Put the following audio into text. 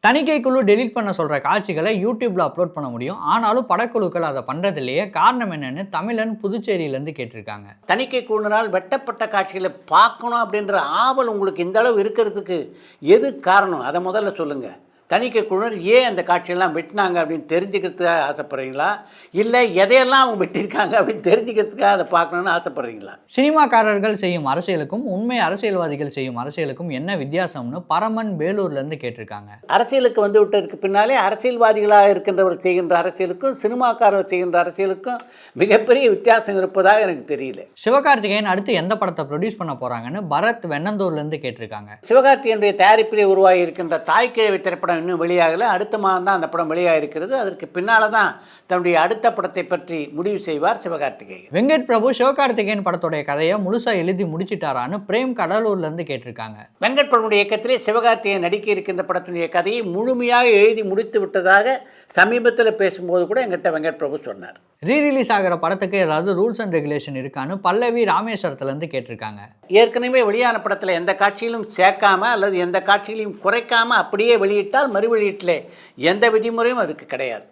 தணிக்கை குழு டெலீட் பண்ண சொல்ற காட்சிகளை யூடியூப்ல அப்லோட் பண்ண முடியும். ஆனாலும் படக்குழுக்கள் அதை பண்றதில்லையே. காரணம் என்னன்னு தமிழன் புதுச்சேரியிலேருந்து கேட்டிருக்காங்க. தணிக்கை குழுவினரால் வெட்டப்பட்ட காட்சிகளை பார்க்கணும் அப்படின்ற ஆவல் உங்களுக்கு இந்த அளவு இருக்கிறதுக்கு எது காரணம்? அதை முதல்ல சொல்லுங்க. தணிக்கை குழுவினர் ஏன் அந்த காட்சியெல்லாம் வெட்டினாங்க அப்படின்னு தெரிஞ்சுக்கிறதுக்காக ஆசைப்படுறீங்களா, இல்லை எதையெல்லாம் அவங்க வெட்டியிருக்காங்க அப்படின்னு தெரிஞ்சுக்கிறதுக்காக அதை பார்க்கணுன்னு ஆசைப்படுறீங்களா? சினிமாக்காரர்கள் செய்யும் அரசியலுக்கும் உண்மை அரசியல்வாதிகள் செய்யும் அரசியலுக்கும் என்ன வித்தியாசம்னு பரமன் வேலூர்லேருந்து கேட்டிருக்காங்க. அரசியலுக்கு வந்து விட்டதுக்கு பின்னாலே அரசியல்வாதிகளாக இருக்கின்றவர் செய்கின்ற அரசியலுக்கும் சினிமாக்காரர் செய்கின்ற அரசியலுக்கும் மிகப்பெரிய வித்தியாசம் இருப்பதாக எனக்கு தெரியல. சிவகார்த்திகேயன் அடுத்து எந்த படத்தை ப்ரொடியூஸ் பண்ண போறாங்கன்னு பரத் வெண்ணந்தூர்லேருந்து கேட்டிருக்காங்க. சிவகார்த்திகேயனுடைய தயாரிப்பிலே உருவாகி இருக்கின்ற தாய்க்கிழவி திரைப்படம் இன்னும் வெளியாகலை. அடுத்த மாதம் தான் அந்த படம் வெளியாக இருக்கிறது. அதற்கு பின்னால் தான் தன்னுடைய அடுத்த படத்தை பற்றி முடிவு செய்வார் சிவகார்த்திகேயன். வெங்கட் பிரபு சிவகார்த்திகேயன் படத்துடைய கதையை முழுசா எழுதி முடிச்சிட்டாரான்னு பிரேம் கடலூர்லேருந்து கேட்டிருக்காங்க. வெங்கட் பிரபுடைய இயக்கத்திலே சிவகார்த்திகேயன் நடிக்க இருக்கின்ற படத்தினுடைய கதையை முழுமையாக எழுதி முடித்து விட்டதாக சமீபத்தில் பேசும்போது கூட எங்கிட்ட வெங்கட் பிரபு சொன்னார். ரீரிலீஸ் ஆகிற படத்துக்கு ஏதாவது ரூல்ஸ் அண்ட் ரெகுலேஷன் இருக்கான்னு பல்லவி ராமேஸ்வரத்துலேருந்து கேட்டிருக்காங்க. ஏற்கனவே வெளியான படத்தில் எந்த காட்சியிலும் சேர்க்காம அல்லது எந்த காட்சியிலையும் குறைக்காம அப்படியே வெளியிட்டால் மறு வெளியீட்டில் எந்த விதிமுறையும் அதுக்கு கிடையாது.